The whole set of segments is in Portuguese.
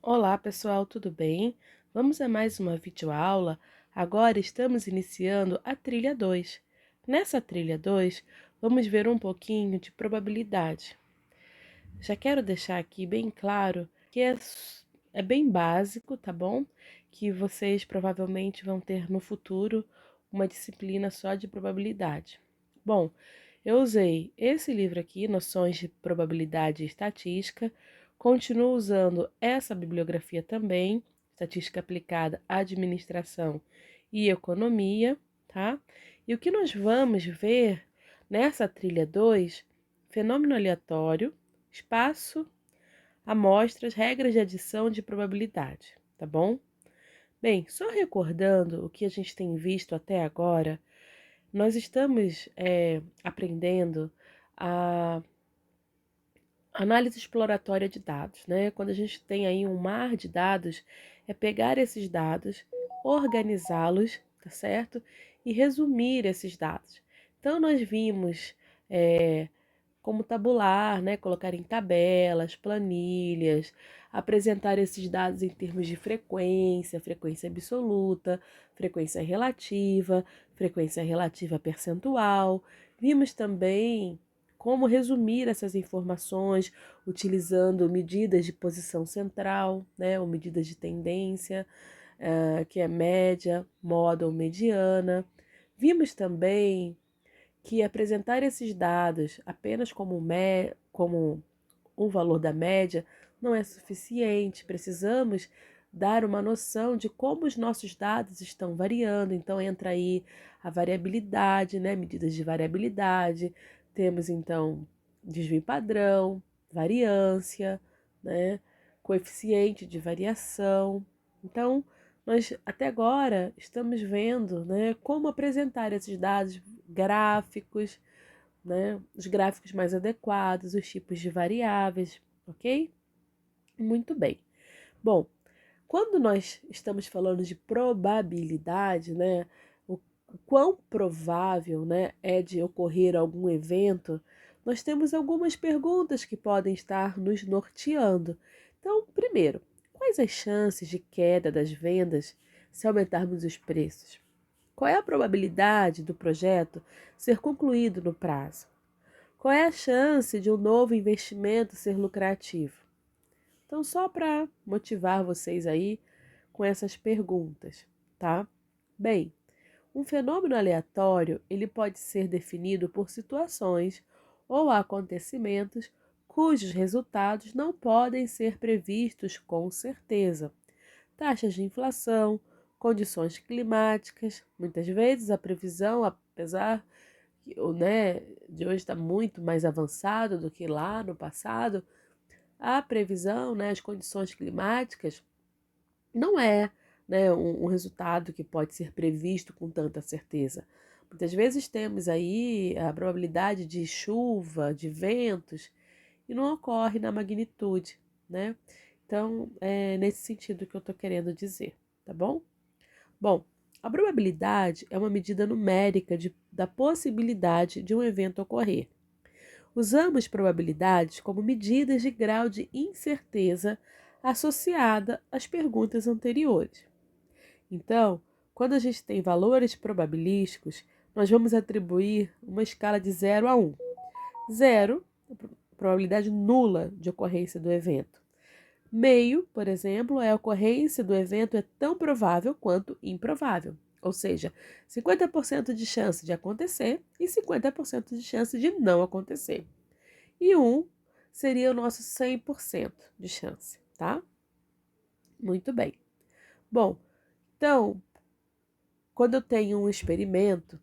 Olá pessoal, tudo bem? Vamos a mais uma videoaula. Agora estamos iniciando a trilha 2. Nessa trilha 2, vamos ver um pouquinho de probabilidade. Já quero deixar aqui bem claro que é bem básico, tá bom? Que vocês provavelmente vão ter no futuro uma disciplina só de probabilidade. Bom, eu usei esse livro aqui, Noções de Probabilidade e Estatística. Continuo usando essa bibliografia também, Estatística Aplicada à Administração e Economia, tá? E o que nós vamos ver nessa trilha 2, fenômeno aleatório, espaço, amostras, regras de adição de probabilidade, tá bom? Bem, só recordando o que a gente tem visto até agora, nós estamos aprendendo a análise exploratória de dados, né? Quando a gente tem aí um mar de dados, é pegar esses dados, organizá-los, tá certo? E resumir esses dados. Então, nós vimos como tabular, né? Colocar em tabelas, planilhas, apresentar esses dados em termos de frequência, frequência absoluta, frequência relativa percentual. Vimos também como resumir essas informações utilizando medidas de posição central, né? Ou medidas de tendência, que é média, moda ou mediana. Vimos também que apresentar esses dados apenas como um valor da média não é suficiente. Precisamos dar uma noção de como os nossos dados estão variando. Então entra aí a variabilidade, né? Medidas de variabilidade. Temos então desvio padrão, variância, né? Coeficiente de variação. Então, nós até agora estamos vendo, né, como apresentar esses dados gráficos, né, os gráficos mais adequados, os tipos de variáveis, ok? Muito bem. Bom, quando nós estamos falando de probabilidade, né, o quão provável, né, é de ocorrer algum evento, nós temos algumas perguntas que podem estar nos norteando. Então, primeiro, quais as chances de queda das vendas se aumentarmos os preços? Qual é a probabilidade do projeto ser concluído no prazo? Qual é a chance de um novo investimento ser lucrativo? Então, só para motivar vocês aí com essas perguntas, tá? Bem, um fenômeno aleatório, ele pode ser definido por situações ou acontecimentos cujos resultados não podem ser previstos com certeza. Taxas de inflação, condições climáticas, muitas vezes a previsão, apesar né, de hoje está muito mais avançado do que lá no passado, a previsão, né, as condições climáticas não é, né, um resultado que pode ser previsto com tanta certeza. Muitas vezes temos aí a probabilidade de chuva, de ventos, e não ocorre na magnitude, né? Então, é nesse sentido que eu estou querendo dizer, tá bom? Bom, a probabilidade é uma medida numérica da possibilidade de um evento ocorrer. Usamos probabilidades como medidas de grau de incerteza associada às perguntas anteriores. Então, quando a gente tem valores probabilísticos, nós vamos atribuir uma escala de 0 a 1. 0, probabilidade nula de ocorrência do evento. Meio, por exemplo, é a ocorrência do evento é tão provável quanto improvável. Ou seja, 50% de chance de acontecer e 50% de chance de não acontecer. E 1 seria o nosso 100% de chance, tá? Muito bem. Bom, então, quando eu tenho um experimento,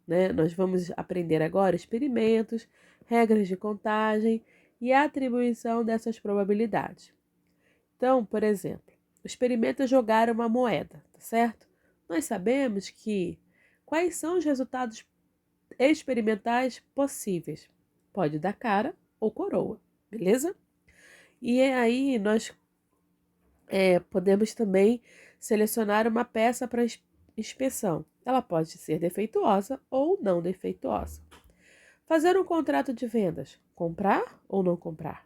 né, nós vamos aprender agora experimentos, regras de contagem e a atribuição dessas probabilidades. Então, por exemplo, o experimento é jogar uma moeda, tá certo? Nós sabemos que quais são os resultados experimentais possíveis. Pode dar cara ou coroa, beleza? E aí nós podemos também selecionar uma peça para inspeção. Ela pode ser defeituosa ou não defeituosa. Fazer um contrato de vendas, comprar ou não comprar.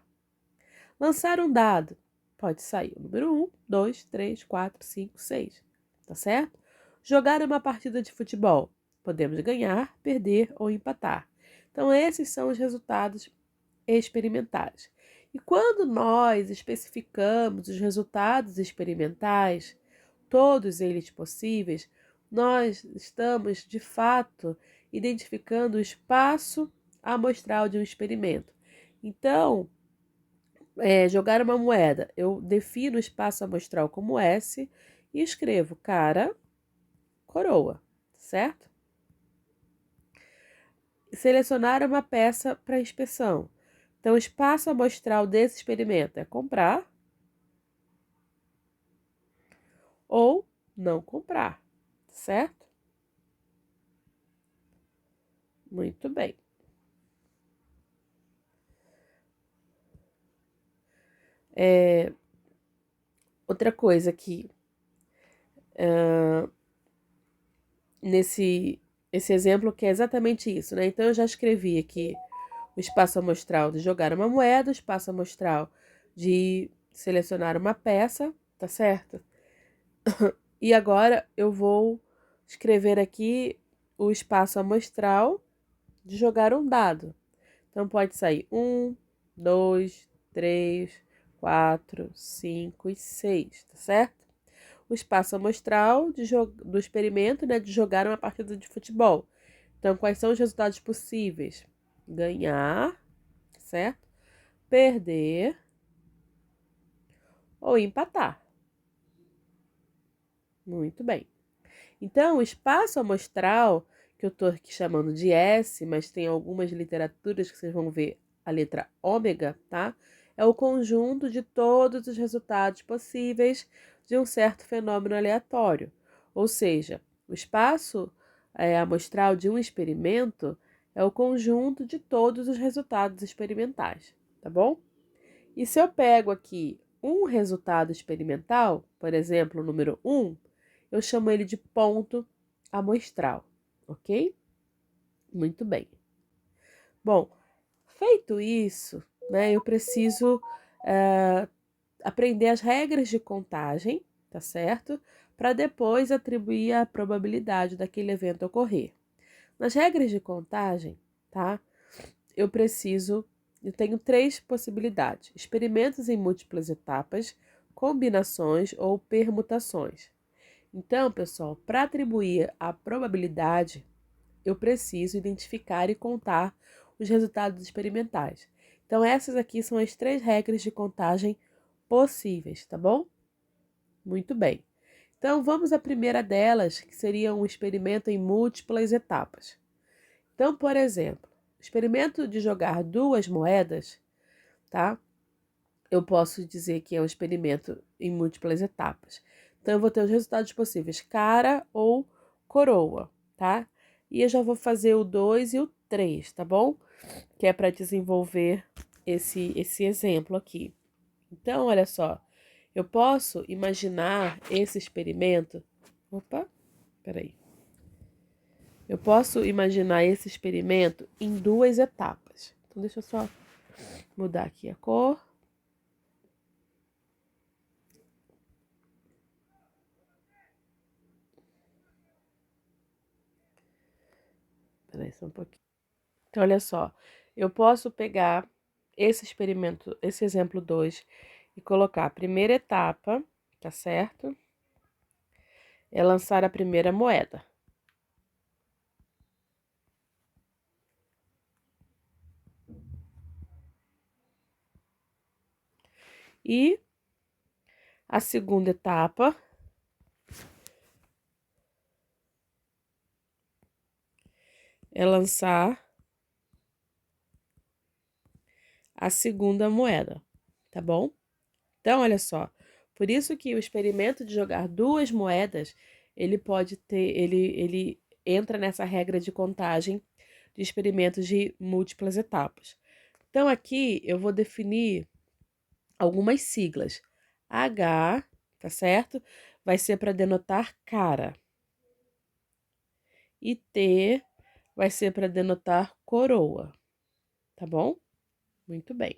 Lançar um dado, pode sair o número 1, 2, 3, 4, 5, 6. Tá certo? Jogar uma partida de futebol. Podemos ganhar, perder ou empatar. Então, esses são os resultados experimentais. E quando nós especificamos os resultados experimentais, todos eles possíveis, nós estamos, de fato, identificando o espaço amostral de um experimento. Então, jogar uma moeda, eu defino o espaço amostral como S e escrevo cara, coroa, certo? Selecionar uma peça para inspeção. Então, o espaço amostral desse experimento é comprar ou não comprar, certo? Muito bem. Outra coisa aqui, esse exemplo que é exatamente isso, né? Então, eu já escrevi aqui o espaço amostral de jogar uma moeda, o espaço amostral de selecionar uma peça, tá certo? E agora eu vou escrever aqui o espaço amostral de jogar um dado. Então pode sair 1, 2, 3, 4, 5 e 6, tá certo? O espaço amostral do experimento, né, de jogar uma partida de futebol. Então, quais são os resultados possíveis? Ganhar, certo? Perder ou empatar. Muito bem. Então, o espaço amostral, que eu estou aqui chamando de S, mas tem algumas literaturas que vocês vão ver a letra ômega, tá? É o conjunto de todos os resultados possíveis de um certo fenômeno aleatório. Ou seja, o espaço amostral de um experimento é o conjunto de todos os resultados experimentais, tá bom? E se eu pego aqui um resultado experimental, por exemplo, o número 1, eu chamo ele de ponto amostral, ok? Muito bem. Bom, feito isso, né, eu preciso aprender as regras de contagem, tá certo? Para depois atribuir a probabilidade daquele evento ocorrer. Nas regras de contagem, tá? Eu tenho três possibilidades: experimentos em múltiplas etapas, combinações ou permutações. Então, pessoal, para atribuir a probabilidade, eu preciso identificar e contar os resultados experimentais. Então, essas aqui são as três regras de contagem possíveis, tá bom? Muito bem. Então, vamos à primeira delas, que seria um experimento em múltiplas etapas. Então, por exemplo, experimento de jogar duas moedas, tá? Eu posso dizer que é um experimento em múltiplas etapas. Então, eu vou ter os resultados possíveis, cara ou coroa, tá? E eu já vou fazer o 2 e o 3, tá bom? Que é para desenvolver esse exemplo aqui. Então, olha só, eu posso imaginar esse experimento. Opa, peraí. Eu posso imaginar esse experimento em duas etapas. Então, deixa eu só mudar aqui a cor. Peraí, só um pouquinho. Então, olha só, eu posso pegar esse experimento, esse exemplo 2, e colocar a primeira etapa, tá certo? É lançar a primeira moeda. E a segunda etapa é lançar a segunda moeda, tá bom? Então, olha só, por isso que o experimento de jogar duas moedas, ele pode ter, ele entra nessa regra de contagem de experimentos de múltiplas etapas. Então, aqui eu vou definir algumas siglas. H, tá certo? Vai ser para denotar cara. E T vai ser para denotar coroa, tá bom? Muito bem.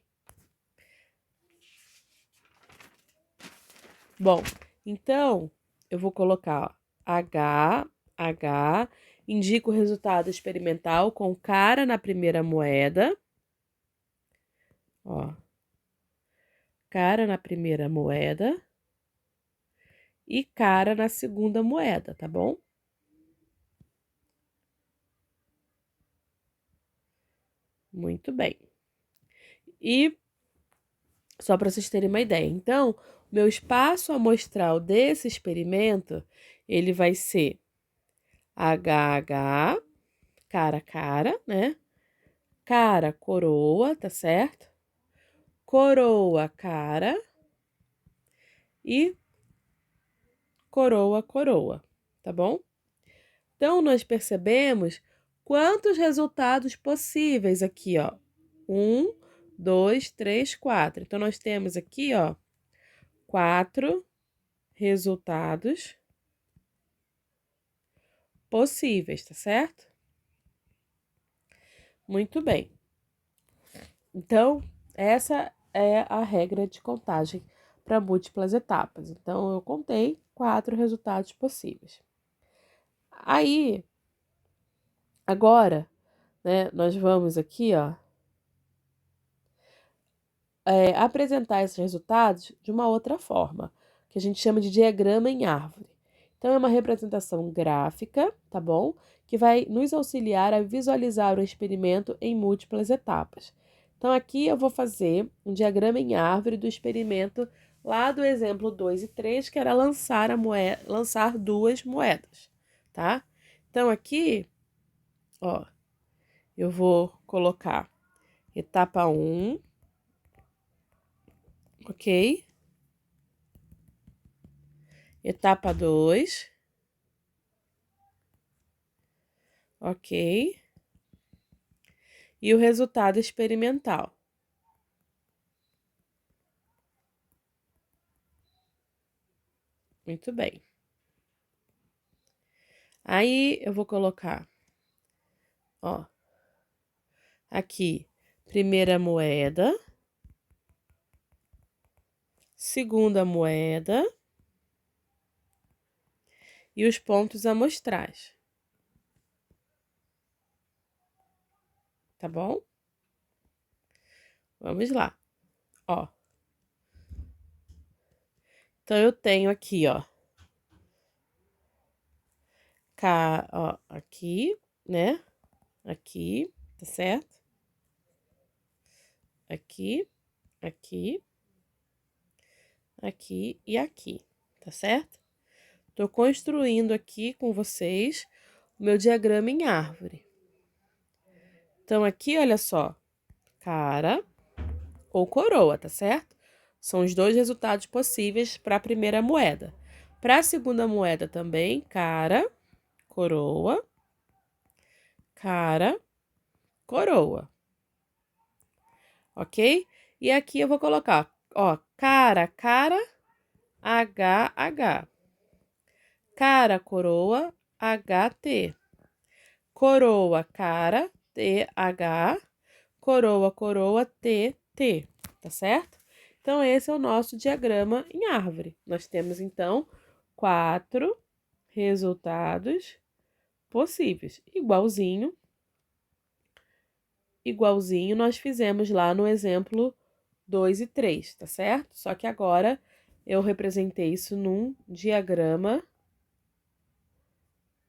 Bom, então eu vou colocar, ó, H, indica o resultado experimental com cara na primeira moeda. Ó, cara na primeira moeda e cara na segunda moeda, tá bom? Muito bem. E só para vocês terem uma ideia, então, meu espaço amostral desse experimento, ele vai ser HH, cara, né? Cara, coroa, tá certo? Coroa, cara e coroa, tá bom? Então, nós percebemos quantos resultados possíveis aqui, ó. 1, 2, 3, 4. Então, nós temos aqui, ó, 4 resultados possíveis, tá certo? Muito bem. Então, essa é a regra de contagem para múltiplas etapas. Então, eu contei 4 resultados possíveis. Aí, agora, né, nós vamos aqui, ó, apresentar esses resultados de uma outra forma, que a gente chama de diagrama em árvore. Então, é uma representação gráfica, tá bom? Que vai nos auxiliar a visualizar o experimento em múltiplas etapas. Então, aqui eu vou fazer um diagrama em árvore do experimento lá do exemplo 2 e 3, que era lançar duas moedas, tá? Então, aqui, ó, eu vou colocar etapa 1, ok? Etapa 2, ok? E o resultado experimental. Muito bem. Aí eu vou colocar, ó, aqui, primeira moeda, segunda moeda e os pontos amostrais. Tá bom? Vamos lá. Ó. Então eu tenho aqui, ó, ó, aqui, né? Aqui, tá certo? Aqui, aqui, aqui e aqui, tá certo? Tô construindo aqui com vocês o meu diagrama em árvore. Então, aqui, olha só, cara ou coroa, tá certo? São os dois resultados possíveis para a primeira moeda. Para a segunda moeda também, coroa, cara, coroa. Ok? E aqui eu vou colocar, ó, cara, H. Cara, coroa, HT. Coroa, cara, TH. Coroa, TT. Tá certo? Então, esse é o nosso diagrama em árvore. Nós temos, então, 4 resultados possíveis. Igualzinho nós fizemos lá no exemplo 2 e 3, tá certo? Só que agora eu representei isso num diagrama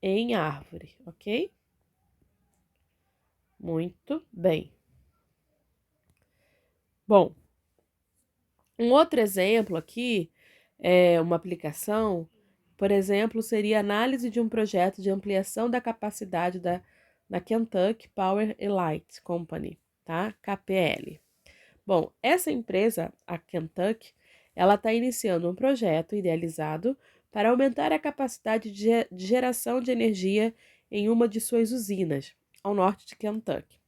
em árvore, ok? Muito bem. Bom, um outro exemplo aqui é uma aplicação, por exemplo, seria a análise de um projeto de ampliação da capacidade da Kentucky Power and Light Company, tá? KPL. Bom, essa empresa, a Kentucky, ela está iniciando um projeto idealizado para aumentar a capacidade de geração de energia em uma de suas usinas, ao norte de Kentucky.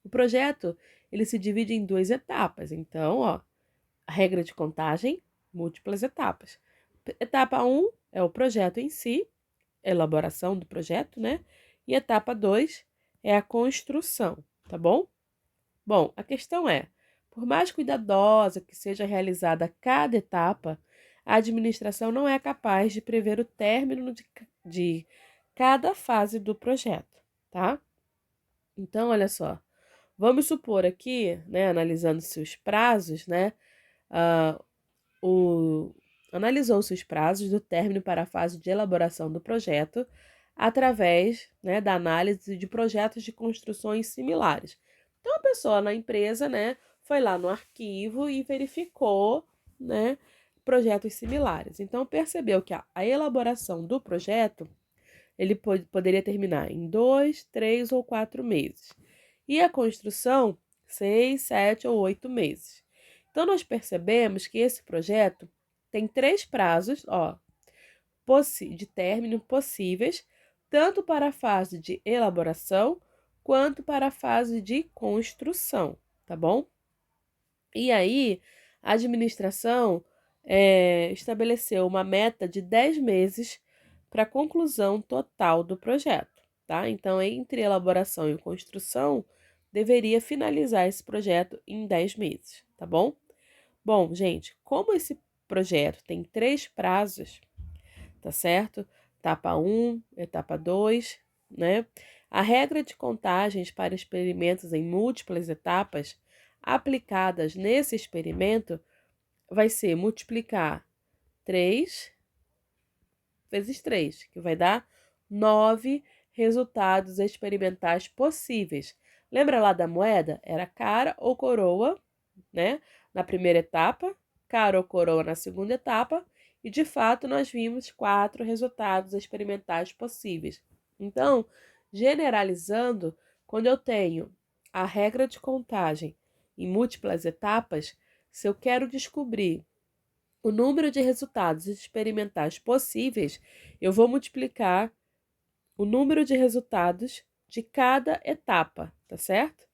O projeto, ele se divide em 2 etapas. Então, ó, a regra de contagem, múltiplas etapas. Etapa 1 é o projeto em si, elaboração do projeto, né? E etapa 2 é a construção, tá bom? Bom, a questão é, por mais cuidadosa que seja realizada cada etapa, a administração não é capaz de prever o término de cada fase do projeto, tá? Então, olha só, vamos supor aqui, né, analisando-se os prazos, né, ah, analisou-se os prazos do término para a fase de elaboração do projeto através, né, da análise de projetos de construções similares. Então, a pessoa na empresa, né, foi lá no arquivo e verificou, né, projetos similares. Então, percebeu que a elaboração do projeto ele poderia terminar em 2, 3 ou 4 meses. E a construção, 6, 7 ou 8 meses. Então, nós percebemos que esse projeto tem 3 prazos, de término possíveis, tanto para a fase de elaboração quanto para a fase de construção, tá bom? E aí, a administração estabeleceu uma meta de 10 meses para a conclusão total do projeto, tá? Então, entre elaboração e construção, deveria finalizar esse projeto em 10 meses, tá bom? Bom, gente, como esse projeto tem 3 prazos, tá certo? Etapa 1, etapa 2, né? A regra de contagens para experimentos em múltiplas etapas aplicadas nesse experimento vai ser multiplicar 3 vezes 3, que vai dar 9 resultados experimentais possíveis. Lembra lá da moeda? Era cara ou coroa, né? Na primeira etapa, cara ou coroa na segunda etapa, e de fato nós vimos 4 resultados experimentais possíveis. Então, generalizando, quando eu tenho a regra de contagem em múltiplas etapas, se eu quero descobrir o número de resultados experimentais possíveis, eu vou multiplicar o número de resultados de cada etapa, tá certo?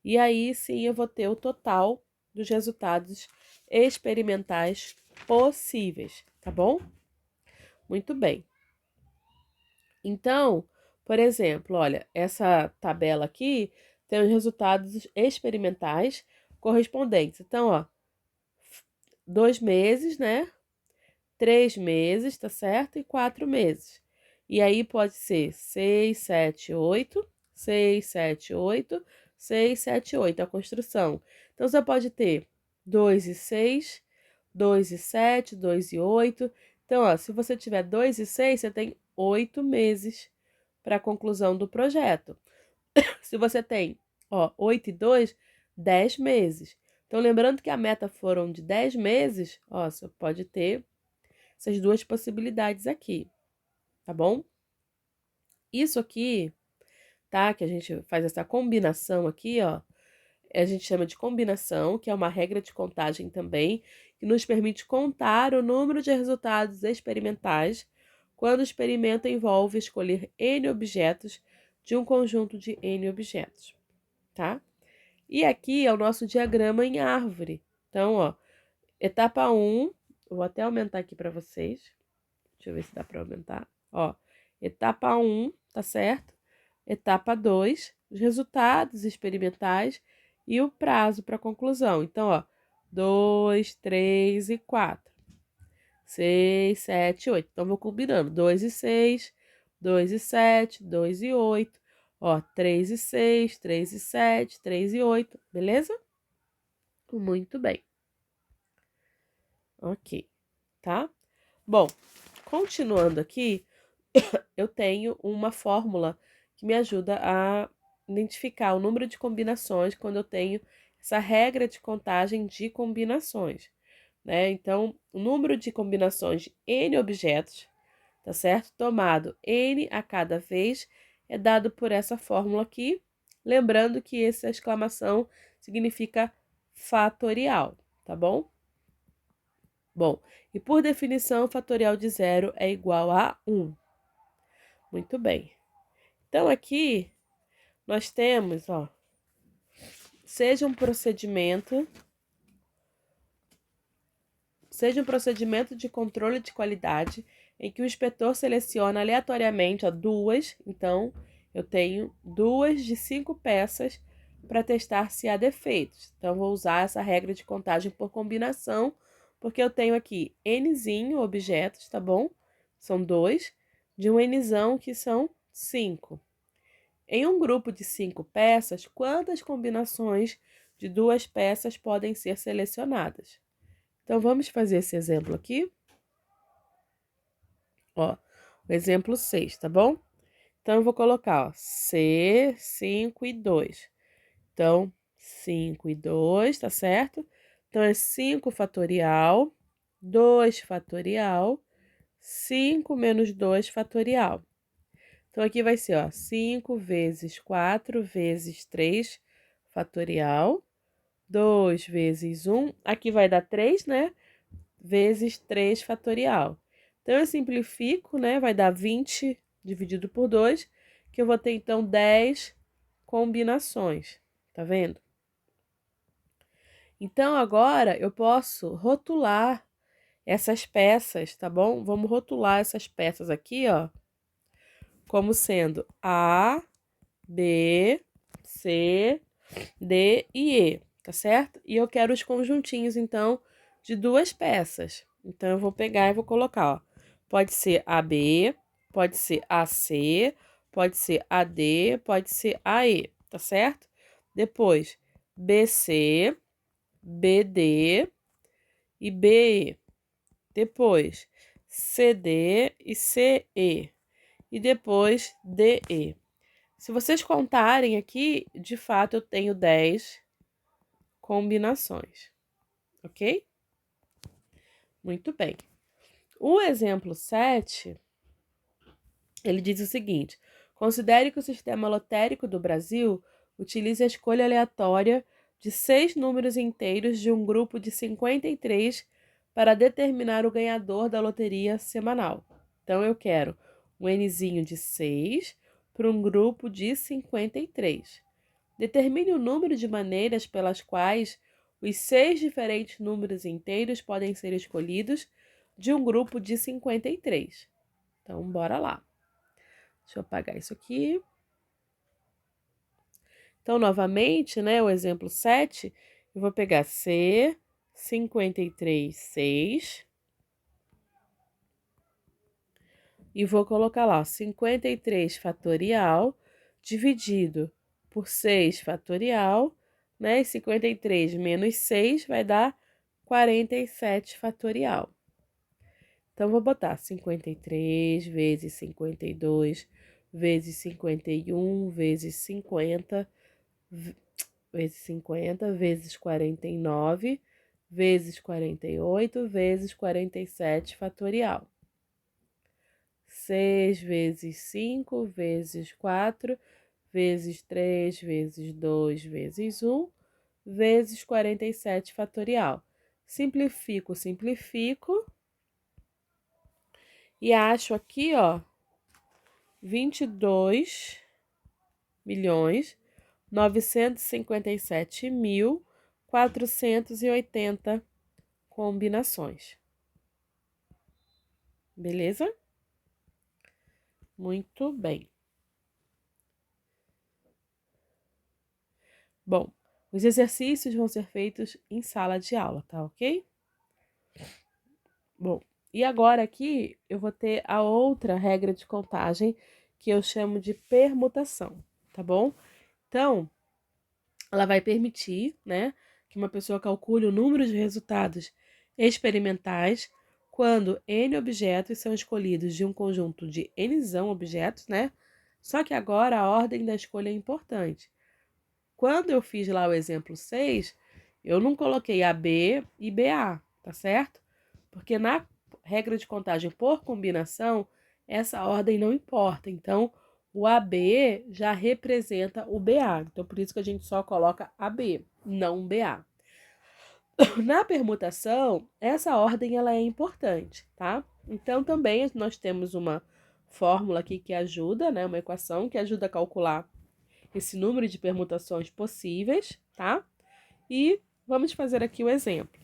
E aí sim eu vou ter o total dos resultados experimentais possíveis, tá bom? Muito bem. Então, por exemplo, olha, essa tabela aqui tem os resultados experimentais correspondentes. Então, 2 meses, né? 3 meses, tá certo? E 4 meses. E aí pode ser 6, 7, 8, 6, 7, 8, 6, 7, 8, a construção. Então, você pode ter 2 e 6, 2 e 7, 2 e 8. Então, se você tiver 2 e 6, você tem 8 meses para a conclusão do projeto. Se você tem, 8 e 2, 10 meses. Então, lembrando que a meta foram de 10 meses, você pode ter essas duas possibilidades aqui, tá bom? Isso aqui, tá? Que a gente faz essa combinação aqui, a gente chama de combinação, que é uma regra de contagem também, que nos permite contar o número de resultados experimentais quando o experimento envolve escolher N objetos de um conjunto de N objetos, tá? E aqui é o nosso diagrama em árvore. Então, etapa 1, vou até aumentar aqui para vocês. Deixa eu ver se dá para aumentar. Etapa 1, tá certo? Etapa 2, os resultados experimentais e o prazo para conclusão. Então, 2, 3 e 4. 6, 7, 8. Então, vou combinando. 2 e 6, 2 e 7, 2 e 8. 3 e 6, 3 e 7, 3 e 8. Beleza? Muito bem. Ok, tá? Bom, continuando aqui, eu tenho uma fórmula que me ajuda a identificar o número de combinações quando eu tenho essa regra de contagem de combinações, né? Então, o número de combinações de N objetos, tá certo? Tomado N a cada vez é dado por essa fórmula aqui, lembrando que essa exclamação significa fatorial, tá bom? Bom, e por definição, o fatorial de zero é igual a 1. Muito bem. Então, aqui nós temos, seja um procedimento de controle de qualidade em que o inspetor seleciona aleatoriamente, duas, então eu tenho 2 de 5 peças para testar se há defeitos. Então, vou usar essa regra de contagem por combinação Porque eu tenho aqui nzinho objetos, tá bom? São 2, de um nzão que são 5. Em um grupo de 5 peças, quantas combinações de 2 peças podem ser selecionadas? Então, vamos fazer esse exemplo aqui. Ó, o exemplo 6, tá bom? Então, eu vou colocar, ó, C, 5 e 2. Então, 5 e 2, tá certo? Então, é 5 fatorial, 2 fatorial, 5 menos 2 fatorial. Então, aqui vai ser, ó, 5 vezes 4 vezes 3 fatorial, 2 vezes 1, aqui vai dar 3, né? Vezes 3 fatorial. Então, eu simplifico, né? Vai dar 20 dividido por 2, que eu vou ter, então, 10 combinações. Tá vendo? Então, agora eu posso rotular essas peças, tá bom? Vamos rotular essas peças aqui, ó, como sendo A, B, C, D e E, tá certo? E eu quero os conjuntinhos, então, de 2 peças. Então, eu vou pegar e vou colocar, ó. Pode ser AB, pode ser AC, pode ser AD, pode ser AE, tá certo? Depois, BC, BD e BE. Depois, CD e CE. E depois, DE. Se vocês contarem aqui, de fato, eu tenho 10 combinações, ok? Muito bem. O exemplo 7, ele diz o seguinte: considere que o sistema lotérico do Brasil utilize a escolha aleatória de 6 números inteiros de um grupo de 53 para determinar o ganhador da loteria semanal. Então, eu quero um nzinho de 6 para um grupo de 53. Determine o número de maneiras pelas quais os 6 diferentes números inteiros podem ser escolhidos de um grupo de 53. Então, bora lá. Deixa eu apagar isso aqui. Então, novamente, né, o exemplo 7, eu vou pegar C, 53, 6. E vou colocar lá, ó, 53 fatorial dividido por 6 fatorial, né? E 53 menos 6 vai dar 47 fatorial. Então, vou botar 53 vezes 52 vezes 51 vezes 50 vezes 50 vezes 49 vezes 48 vezes 47 fatorial. 6 vezes 5 vezes 4 vezes 3 vezes 2 vezes 1 vezes 47 fatorial. Simplifico, simplifico. E acho aqui, ó, 22.957.480 combinações. Beleza? Muito bem. Bom, os exercícios vão ser feitos em sala de aula, tá ok? Bom, e agora aqui eu vou ter a outra regra de contagem que eu chamo de permutação, tá bom? Então, ela vai permitir, né, que uma pessoa calcule o número de resultados experimentais quando N objetos são escolhidos de um conjunto de Nzão objetos, né? Só que agora a ordem da escolha é importante. Quando eu fiz lá o exemplo 6, eu não coloquei AB e BA, tá certo? Porque na regra de contagem por combinação, essa ordem não importa. Então, o AB já representa o BA. Então, por isso que a gente só coloca AB, não BA. Na permutação, essa ordem ela é importante, tá? Então, também nós temos uma fórmula aqui que ajuda, né? Uma equação que ajuda a calcular esse número de permutações possíveis, tá? E vamos fazer aqui o exemplo.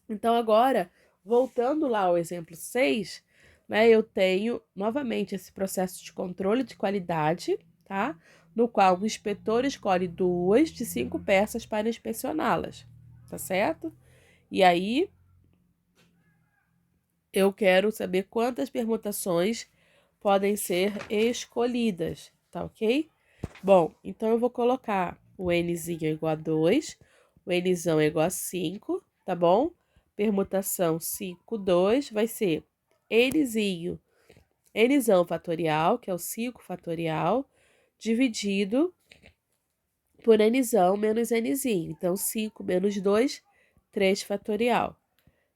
Então, agora, voltando lá ao exemplo 6, né, eu tenho novamente esse processo de controle de qualidade, tá? No qual o inspetor escolhe 2 de 5 peças para inspecioná-las, tá certo? E aí, eu quero saber quantas permutações podem ser escolhidas, tá ok? Bom, então eu vou colocar o nzinho é igual a 2, o nzão é igual a 5, tá bom? Permutação 5, 2 vai ser nzão fatorial, que é o 5 fatorial, dividido por nzão menos nzinho. Então, 5 menos 2, 3 fatorial.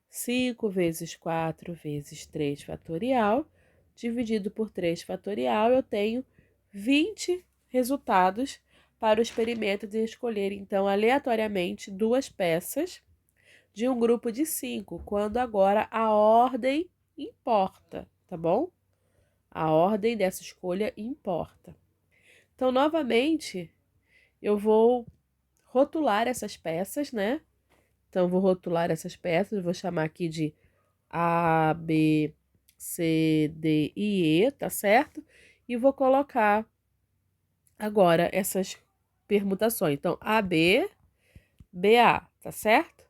5 vezes 4 vezes 3 fatorial, dividido por 3 fatorial, eu tenho 20 resultados para o experimento de escolher, então, aleatoriamente, duas peças de um grupo de 5, quando agora a ordem importa, tá bom? A ordem dessa escolha importa. Então, novamente, eu vou rotular essas peças, né? Então, vou rotular essas peças, vou chamar aqui de A, B, C, D e E, tá certo? E vou colocar agora essas permutações. Então, AB, BA, tá certo?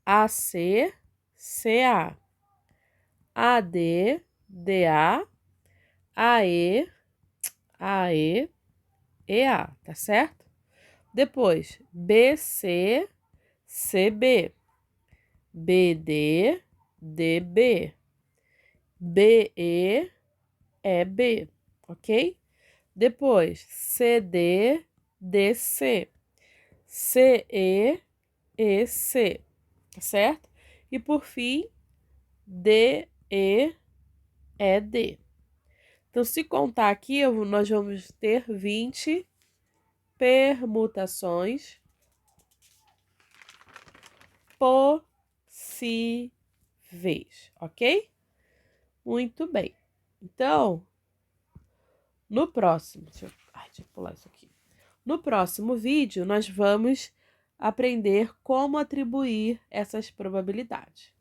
AC, CA, AD, DA, AE, AE, EA, tá certo? Depois, BC, CB, BD, DB, BE, EB, ok? Depois, CD, DC, CE, EC, tá certo? E por fim, DE, ED. Então, se contar aqui, nós vamos ter 20 permutações possíveis, ok? Muito bem. Então, no próximo... deixa eu pular isso aqui. No próximo vídeo, nós vamos aprender como atribuir essas probabilidades.